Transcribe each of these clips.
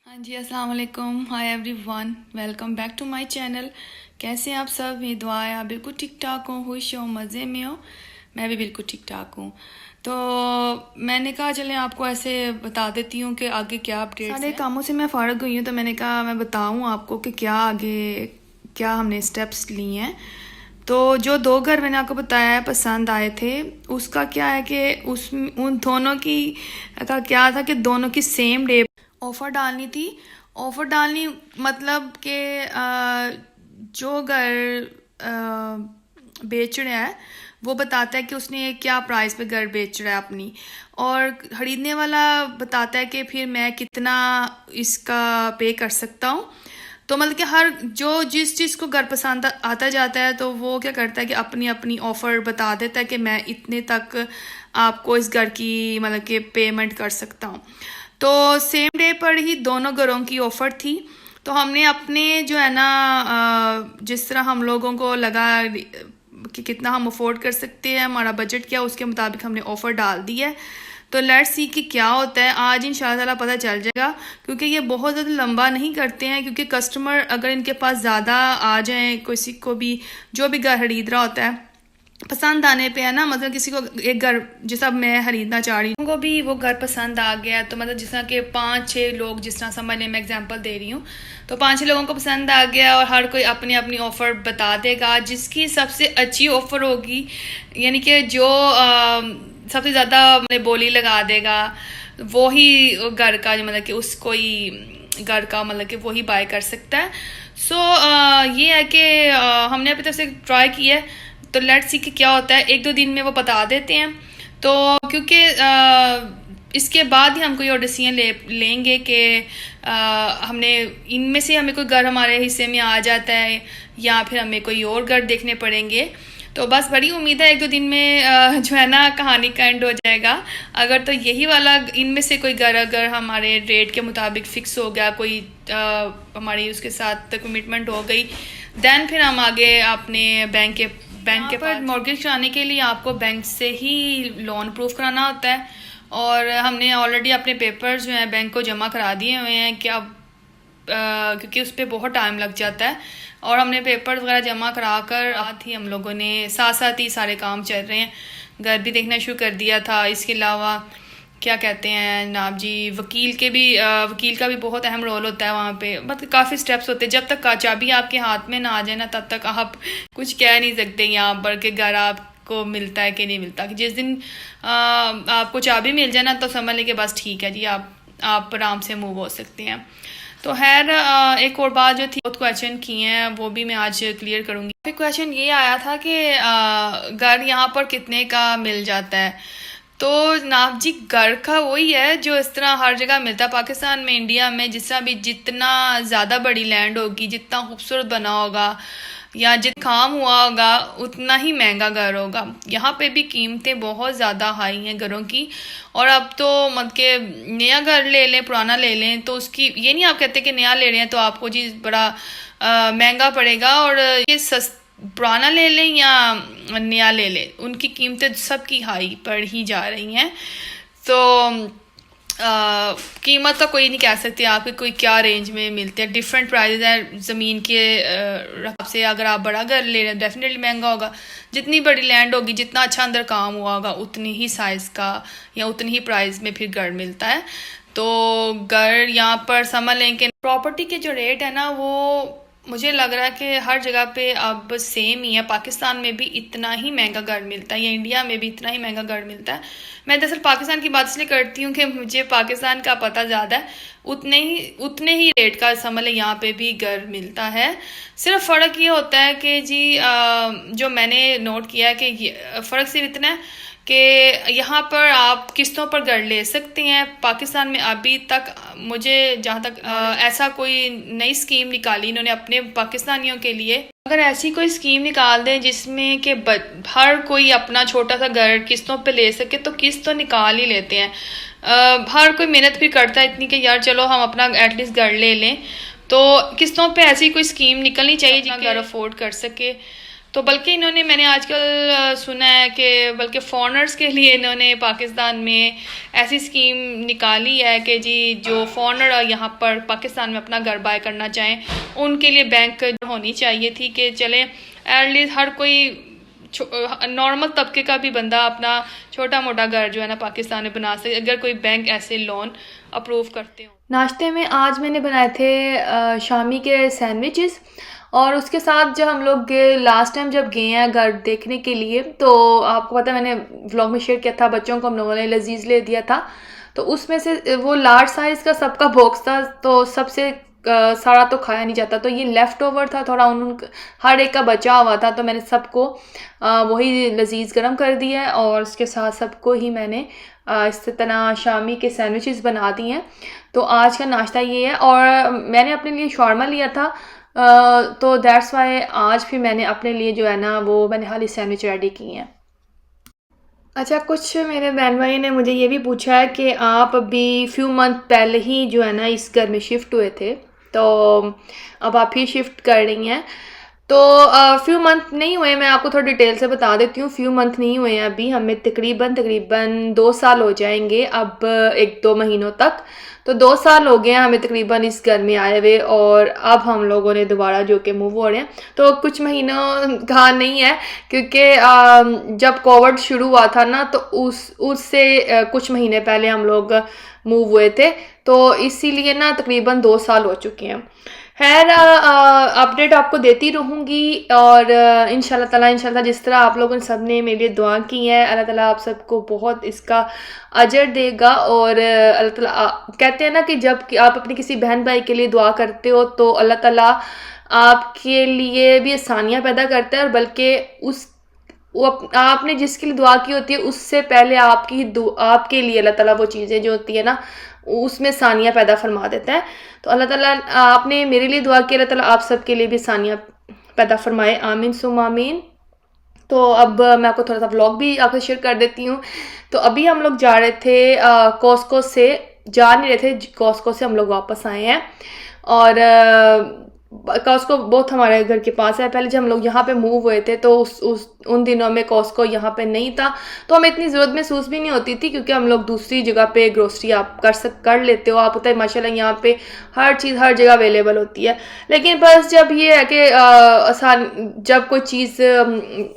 हाँ जी, अस्सलाम वालेकुम। Hi everyone, welcome back to my channel. कैसे हैं आप सब? ये दुआ है आप बिल्कुल ठीक ठाक हो, खुश हो, मज़े में हो। मैं भी बिल्कुल ठीक ठाक हूँ। तो मैंने कहा चलें आपको ऐसे बता देती हूँ कि आगे क्या अपडेट्स सारे कामों से मैं फ़ारग हुई हूँ, तो मैंने कहा मैं बताऊँ आपको कि क्या आगे क्या हमने स्टेप्स लिए हैं। तो जो दो घर मैंने आपको बताया है पसंद आए थे, उसका क्या है कि उस उन दोनों की का क्या था कि दोनों की सेम डे ऑफ़र डालनी थी। ऑफ़र डालनी मतलब कि जो घर बेच रहा है वो बताता है कि उसने क्या प्राइस पे घर बेच रहा है अपनी, और खरीदने वाला बताता है कि फिर मैं कितना इसका पे कर सकता हूँ। तो मतलब कि हर जो जिस चीज़ को घर पसंद आता जाता है तो वो क्या करता है कि अपनी अपनी ऑफ़र बता देता है कि मैं इतने तक आपको इस घर की मतलब कि पेमेंट कर सकता हूँ। तो सेम डे पर ही दोनों घरों की ऑफ़र थी। तो हमने अपने जो है ना जिस तरह हम लोगों को लगा कि कितना हम अफोर्ड कर सकते हैं, हमारा बजट क्या, उसके मुताबिक हमने ऑफ़र डाल दी है। तो लेट्स सी कि क्या होता है। आज इंशाल्लाह ताला पता चल जाएगा, क्योंकि ये बहुत ज़्यादा लंबा नहीं करते हैं, क्योंकि कस्टमर अगर इनके पास ज़्यादा आ जाए, किसी को भी जो भी घर खरीद रहा होता है पसंद आने पे है ना, मतलब किसी को एक घर जैसा मैं खरीदना चाह रही हूँ, उनको भी वो घर पसंद आ गया, तो मतलब जिस तरह के 5-6 लोग, जिस तरह समझ लें, मैं एग्जांपल दे रही हूँ, तो 5-6 लोगों को पसंद आ गया और हर कोई अपनी अपनी ऑफ़र बता देगा। जिसकी सबसे अच्छी ऑफ़र होगी, यानी कि जो सबसे ज़्यादा बोली लगा देगा, वो ही घर का मतलब कि उसको ही घर का मतलब कि वो ही बाय कर सकता है। सो ये है कि हमने अपनी तरफ से ट्राई किया है, तो लेट्स सी कि क्या होता है। 1-2 दिन में वो बता देते हैं, तो क्योंकि इसके बाद ही हम कोई और डिसीजन लेंगे कि हमने इनमें से हमें कोई घर हमारे हिस्से में आ जाता है या फिर हमें कोई और घर देखने पड़ेंगे। तो बस बड़ी उम्मीद है 1-2 दिन में जो है ना कहानी का एंड हो जाएगा। अगर तो यही वाला इनमें से कोई घर अगर हमारे रेट के मुताबिक फिक्स हो गया, कोई हमारी उसके साथ कमिटमेंट हो गई, देन फिर हम आगे अपने बैंक के पर मॉर्गेज कराने के लिए आपको बैंक से ही लोन प्रूफ कराना होता है, और हमने ऑलरेडी अपने पेपर्स जो हैं बैंक को जमा करा दिए हुए हैं कि अब क्योंकि उस पर बहुत टाइम लग जाता है, और हमने पेपर वगैरह जमा करा कर साथ ही हम लोगों ने साथ साथ ही सारे काम चल रहे हैं। घर भी देखना शुरू कर दिया था। इसके अलावा क्या कहते हैं जनाब जी, वकील का भी बहुत अहम रोल होता है वहाँ पे। मतलब काफ़ी स्टेप्स होते हैं। जब तक चाबी आपके हाथ में ना आ जाए ना, तब तक आप कुछ कह नहीं सकते यहाँ पर कि घर आपको मिलता है कि नहीं मिलता। जिस दिन आपको चाबी मिल जाए ना, तो समझ लें कि बस ठीक है जी, आप आराम से मूव हो सकते हैं। तो खैर एक और बात जो थी, बहुत क्वेश्चन किए हैं, वो भी मैं आज क्लियर करूँगी। फिर क्वेश्चन ये आया था कि घर यहाँ पर कितने का मिल जाता है। तो जनाब जी, घर का वही है जो इस तरह हर जगह मिलता है पाकिस्तान में, इंडिया में। जिस तरह भी जितना ज़्यादा बड़ी लैंड होगी, जितना खूबसूरत बना होगा या जितना काम हुआ होगा, उतना ही महंगा घर होगा। यहाँ पे भी कीमतें बहुत ज़्यादा हाई हैं घरों की। और अब तो मतलब कि नया घर ले लें, पुराना ले लें, तो उसकी ये नहीं आप कहते कि नया ले रहे हैं तो आपको जी बड़ा महंगा पड़ेगा, और ये पुराना ले लें या नया ले लें, उनकी कीमतें सबकी हाई पड़ ही जा रही हैं। तो कीमत तो कोई नहीं कह सकती आपके कोई क्या रेंज में मिलते हैं। डिफरेंट प्राइसेस हैं ज़मीन के हिसाब से। अगर आप बड़ा घर ले रहे हैं डेफिनेटली महंगा होगा। जितनी बड़ी लैंड होगी, जितना अच्छा अंदर काम हुआ होगा, उतनी ही साइज़ का या उतनी ही प्राइस में फिर घर मिलता है। तो घर यहाँ पर समझ लें कि प्रॉपर्टी के जो रेट है ना, वो मुझे लग रहा है कि हर जगह पे अब सेम ही है। पाकिस्तान में भी इतना ही महंगा घर मिलता है, या इंडिया में भी इतना ही महंगा घर मिलता है। मैं दरअसल पाकिस्तान की बात इसलिए करती हूँ कि मुझे पाकिस्तान का पता ज़्यादा है। उतने ही रेट का समझ लें यहाँ पे भी घर मिलता है। सिर्फ फ़र्क ये होता है कि जी जो मैंने नोट किया है कि फ़र्क सिर्फ इतना है कि यहाँ पर आप किस्तों पर घर ले सकते हैं। पाकिस्तान में अभी तक मुझे जहाँ तक ऐसा कोई नई स्कीम निकाली इन्होंने अपने पाकिस्तानियों के लिए। अगर ऐसी कोई स्कीम निकाल दें जिसमें कि हर कोई अपना छोटा सा घर किस्तों पे ले सके, तो किस्त तो निकाल ही लेते हैं। हर कोई मेहनत भी करता है इतनी कि यार चलो हम अपना एटलीस्ट घर ले लें। तो किस्तों पे ऐसी कोई स्कीम निकलनी चाहिए जितना घर अफोर्ड कर सके। तो बल्कि इन्होंने, मैंने आजकल सुना है कि बल्कि फॉरेनर्स के लिए इन्होंने पाकिस्तान में ऐसी स्कीम निकाली है कि जी जो फॉरेनर यहाँ पर पाकिस्तान में अपना घर बाय करना चाहें उनके लिए बैंक होनी चाहिए थी कि चले एटलीस्ट हर कोई नॉर्मल तबके का भी बंदा अपना छोटा मोटा घर जो है ना पाकिस्तान में बना सके अगर कोई बैंक ऐसे लोन अप्रूव करते हो। नाश्ते में आज मैंने बनाए थे शामी के सैंडविचेस, और उसके साथ जब हम लोग लास्ट टाइम जब गए हैं घर देखने के लिए, तो आपको पता है मैंने व्लॉग में शेयर किया था, बच्चों को हम लोगों ने लजीज ले दिया था, तो उसमें से वो लार्ज साइज़ का सबका बॉक्स था, तो सबसे सारा तो खाया नहीं जाता, तो ये लेफ़्ट ओवर था थोड़ा, उन हर एक का बचा हुआ था, तो मैंने सबको वही लजीज गरम कर दिया है, और उसके साथ सबको ही मैंने इस तरह शामी के सैंडविचेस बना दिए हैं। तो आज का नाश्ता ये है, और मैंने अपने लिए शॉर्मा लिया था, तो दैट्स वाई आज फिर मैंने अपने लिए जो है ना वो मैंने हाली सैंडविच रेडी किए हैं। अच्छा, कुछ मेरे बहन भाई ने मुझे ये भी पूछा है कि आप अभी फ्यू मंथ पहले ही जो है ना इस घर में शिफ्ट हुए थे, तो अब आप ही शिफ्ट कर रही हैं, तो फ्यू मंथ नहीं हुए, मैं आपको थोड़ा डिटेल से बता देती हूँ। फ्यू मंथ नहीं हुए हैं अभी, हमें तकरीबन 2 साल हो जाएंगे अब 1-2 महीनों तक, तो 2 साल हो गए हैं हमें तकरीबन इस घर में आए हुए, और अब हम लोगों ने दोबारा जो कि मूव हो रहे हैं, तो कुछ महीनों का नहीं है, क्योंकि जब कोविड शुरू हुआ था ना, तो उससे कुछ महीने पहले हम लोग मूव हुए थे, तो इसीलिए ना तकरीबन 2 साल हो चुके हैं। खैर, अपडेट आपको देती रहूँगी, और इंशाल्लाह जिस तरह आप लोगों ने सब ने मेरे लिए दुआ की है, अल्लाह ताला आप सबको बहुत इसका अजर देगा। और अल्लाह ताला कहते हैं ना कि जब आप अपने किसी बहन भाई के लिए दुआ करते हो तो अल्लाह ताला आपके लिए भी आसानियाँ पैदा करता है, और बल्कि आपने जिसके लिए दुआ की होती है उससे पहले आपके लिए अल्लाह ताला वो चीज़ें जो होती है ना उसमें सानियाँ पैदा फरमा देता है। तो अल्लाह ताला आपने मेरे लिए दुआ की, अल्लाह ताला आप सब के लिए भी सानियाँ पैदा फरमाए, आमीन सुम आमीन। तो अब मैं आपको थोड़ा सा व्लॉग भी आपसे शेयर कर देती हूँ। तो अभी हम लोग जा रहे थे कॉस्को से, जा नहीं रहे थे, कॉस्को से हम लोग वापस आए हैं, और कॉस्को बहुत हमारे घर के पास है। पहले जब हम लोग यहाँ पे मूव हुए थे तो उन दिनों में कॉस्को यहाँ पे नहीं था, तो हमें इतनी ज़रूरत महसूस भी नहीं होती थी, क्योंकि हम लोग दूसरी जगह पे ग्रोसरी आप कर लेते हो, आप पता है माशाल्लाह यहाँ पे हर चीज़ हर जगह अवेलेबल होती है। लेकिन बस जब ये है कि जब कोई चीज़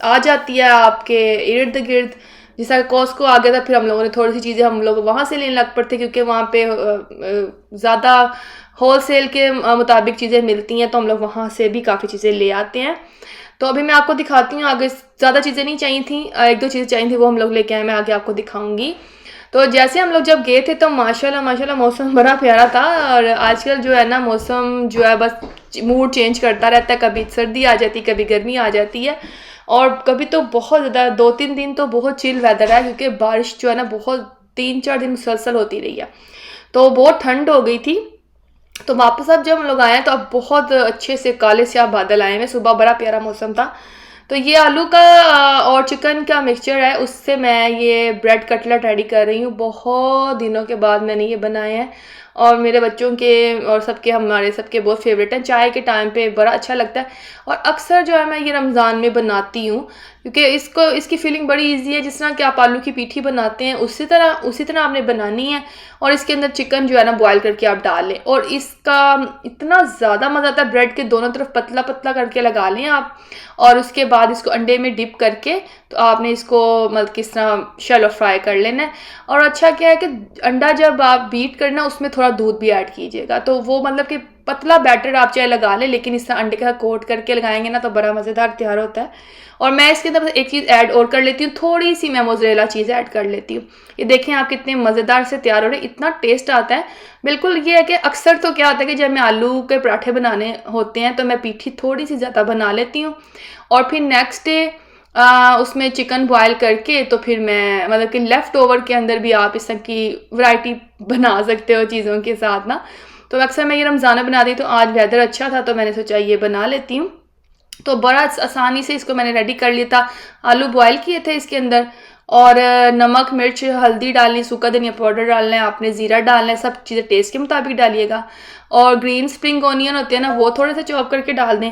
आ जाती है आपके इर्द गिर्द, जैसा कॉस्को आ गया था, फिर हम लोगों ने थोड़ी सी चीज़ें हम लोग वहाँ से लेने लग पड़ते, क्योंकि वहाँ पे ज़्यादा होल सेल के मुताबिक चीज़ें मिलती हैं, तो हम लोग वहाँ से भी काफ़ी चीज़ें ले आते हैं। तो अभी मैं आपको दिखाती हूँ आगे, ज़्यादा चीज़ें नहीं चाहिए थी, 1-2 चीज़ें चाहिए थी, वो हम लोग लेके आए, मैं आगे आपको दिखाऊंगी। तो जैसे हम लोग जब गए थे तो माशाल्लाह मौसम बड़ा प्यारा था, और आजकल जो है ना मौसम जो है बस मूड चेंज करता रहता है, कभी सर्दी आ जाती है, कभी गर्मी आ जाती है, और कभी तो बहुत ज़्यादा 2-3 दिन तो बहुत चिल वेदर है, क्योंकि बारिश जो है ना बहुत 3-4 दिन मुसलसल होती रही है, तो बहुत ठंड हो गई थी। तो वापस अब जब हम लोग आए हैं तो अब बहुत अच्छे से काले स्याह बादल आए हैं, सुबह बड़ा प्यारा मौसम था। तो ये आलू का और चिकन का मिक्सचर है, उससे मैं ये ब्रेड कटलेट रेडी कर रही हूँ। बहुत दिनों के बाद मैंने ये बनाए हैं, और मेरे बच्चों के और सबके हमारे सबके बहुत फेवरेट हैं, चाय के टाइम पे बड़ा अच्छा लगता है। और अक्सर जो है मैं ये रमज़ान में बनाती हूँ, क्योंकि इसकी फीलिंग बड़ी इजी है, जिस तरह कि आप आलू की पीठी बनाते हैं उसी तरह आपने बनानी है, और इसके अंदर चिकन जो है ना बॉयल करके आप डाल लें, और इसका इतना ज़्यादा मज़ा आता है। ब्रेड के दोनों तरफ पतला पतला करके लगा लें आप, और उसके बाद इसको अंडे में डिप करके तो आपने इसको मतलब किस तरह शैलो फ्राई कर लेना है। और अच्छा क्या है कि अंडा जब आप बीट करना उसमें थोड़ा दूध भी ऐड कीजिएगा, तो वो मतलब कि पतला बैटर आप चाहे लगा लें, लेकिन इस तरह अंडे का कोट करके लगाएंगे ना तो बड़ा मज़ेदार तैयार होता है। और मैं इसके अंदर एक चीज़ ऐड और कर लेती हूँ, थोड़ी सी मैं मोज़रेला चीज़ ऐड कर लेती हूँ। ये देखें आप कितने मज़ेदार से तैयार हो रहे हैं, इतना टेस्ट आता है बिल्कुल। ये है कि अक्सर तो क्या होता है कि जब मैं आलू के पराठे बनाने होते हैं तो मैं पीठी थोड़ी सी ज़्यादा बना लेती हूँ, और फिर नेक्स्ट डे उसमें चिकन बॉयल करके तो फिर मैं मतलब कि लेफ़्ट ओवर के अंदर भी आप इस तरह की वैरायटी बना सकते हो चीज़ों के साथ ना। तो अक्सर मैं ये रमज़ान बनाती, तो आज वेदर अच्छा था तो मैंने सोचा ये बना लेती हूँ। तो बड़ा आसानी से इसको मैंने रेडी कर लिया था। आलू बॉयल किए थे इसके अंदर, और नमक, मिर्च, हल्दी डालनी, सूखा धनिया पाउडर डालना है आपने, ज़ीरा डालना है, सब चीज़ें टेस्ट के मुताबिक डालिएगा। और ग्रीन स्प्रिंग ऑनियन होते हैं ना, वो थोड़े से चॉप करके डाल दें।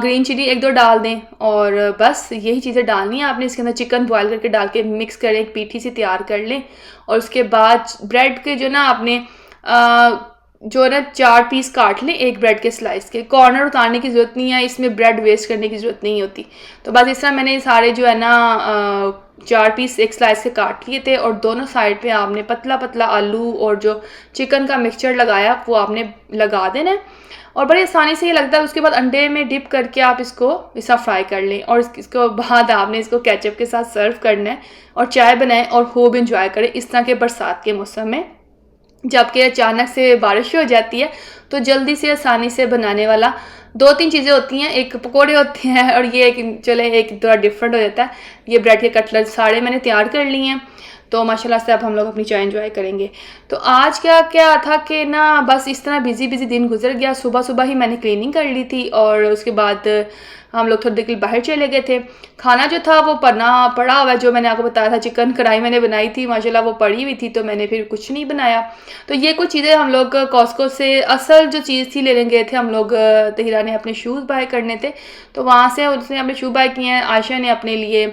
ग्रीन चिली 1-2 डाल दें और बस यही चीज़ें डालनी है आपने। इसके अंदर चिकन बॉयल करके डाल के मिक्स करें, एक पीठी सी तैयार कर लें। और उसके बाद ब्रेड के जो ना आपने जो ना 4 पीस काट लें एक ब्रेड के स्लाइस के। कॉर्नर उतारने की ज़रूरत नहीं है, इसमें ब्रेड वेस्ट करने की ज़रूरत नहीं होती। तो बस इस तरह मैंने सारे जो है ना 4 पीस एक स्लाइस के काट लिए थे और दोनों साइड पे आपने पतला पतला आलू और जो चिकन का मिक्सचर लगाया वो आपने लगा देना है और बड़ी आसानी से ये लगता है। उसके बाद अंडे में डिप करके आप इसको ऐसा फ्राई कर लें और इसको बाद आपने इसको केचप के साथ सर्व करना है और चाय बनाएं और खूब इंजॉय करें इस तरह के बरसात के मौसम में, जबकि अचानक से बारिश हो जाती है। तो जल्दी से आसानी से बनाने वाला 2-3 चीज़ें होती हैं, एक पकोड़े होते हैं और ये चले एक थोड़ा डिफरेंट हो जाता है। ये ब्रेड के कटलेट सारे मैंने तैयार कर लिए हैं। तो माशाल्लाह से अब हम लोग अपनी चाय एंजॉय करेंगे। तो आज क्या था कि ना बस इस तरह बिजी दिन गुजर गया। सुबह सुबह ही मैंने क्लीनिंग कर ली थी और उसके बाद हम लोग थोड़ी देर के लिए बाहर चले गए थे। खाना जो था वो पड़ा हुआ है, जो मैंने आपको बताया था चिकन कढ़ाई मैंने बनाई थी, माशाल्लाह वो पड़ी हुई थी, तो मैंने फिर कुछ नहीं बनाया। तो ये कुछ चीज़ें हम लोग कॉस्को से असल जो चीज़ थी लेने गए थे हम लोग। तहिरा ने अपने शूज़ बाय करने थे तो वहाँ से उसने अपने शू बाय किए हैं। आयशा ने अपने लिए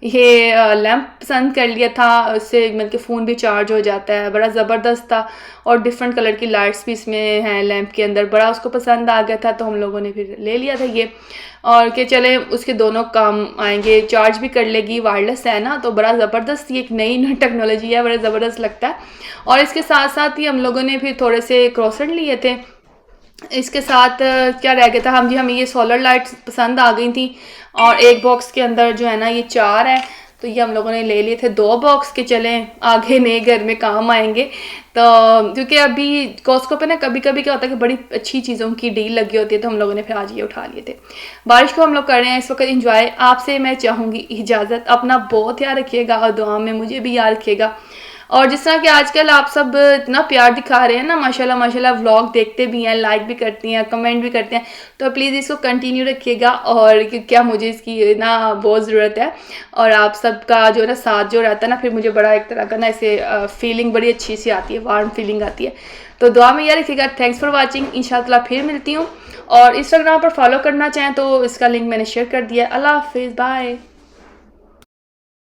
ये लैंप पसंद कर लिया था, उससे मतलब कि फ़ोन भी चार्ज हो जाता है, बड़ा ज़बरदस्त था और डिफरेंट कलर की लाइट्स भी इसमें हैं लैंप के अंदर, बड़ा उसको पसंद आ गया था। तो हम लोगों ने फिर ले लिया था ये और कि चले उसके दोनों काम आएंगे, चार्ज भी कर लेगी, वायरलेस है ना, तो बड़ा ज़बरदस्त ये एक नई टेक्नोलॉजी है, बड़ा ज़बरदस्त लगता है। और इसके साथ साथ ही हम लोगों ने फिर थोड़े से क्रॉसेट लिए थे। इसके साथ क्या रह गया था, हमें ये सोलर लाइट्स पसंद आ गई थी और एक बॉक्स के अंदर जो है ना ये 4 है, तो ये हम लोगों ने ले लिए थे 2 बॉक्स के। चलें आगे नए घर में काम आएंगे। तो क्योंकि अभी कॉस्को पे ना कभी कभी क्या होता है कि बड़ी अच्छी चीज़ों की डील लगी होती है, तो हम लोगों ने फिर आज ये उठा लिए थे। बारिश को हम लोग कर रहे हैं इस वक्त इंजॉय। आपसे मैं चाहूँगी इजाज़त, अपना बहुत याद रखिएगा और दुआ में मुझे भी याद रखिएगा। और जिस तरह कि आजकल आप सब इतना प्यार दिखा रहे हैं ना, माशाल्लाह व्लॉग देखते भी हैं, लाइक भी करती हैं, कमेंट भी करते हैं, तो प्लीज़ इसको कंटिन्यू रखिएगा। और क्या मुझे इसकी ना बहुत ज़रूरत है और आप सबका जो ना साथ जो रहता है ना, फिर मुझे बड़ा एक तरह का ना ऐसे फीलिंग बड़ी अच्छी सी आती है, वार्म फीलिंग आती है। तो दुआ में याद रखिएगा। Thanks for watching. इंशाल्लाह फिर मिलती हूँ और इंस्टाग्राम पर फॉलो करना चाहें तो इसका लिंक मैंने शेयर कर दिया है। अल्लाह हाफिज़, बाय।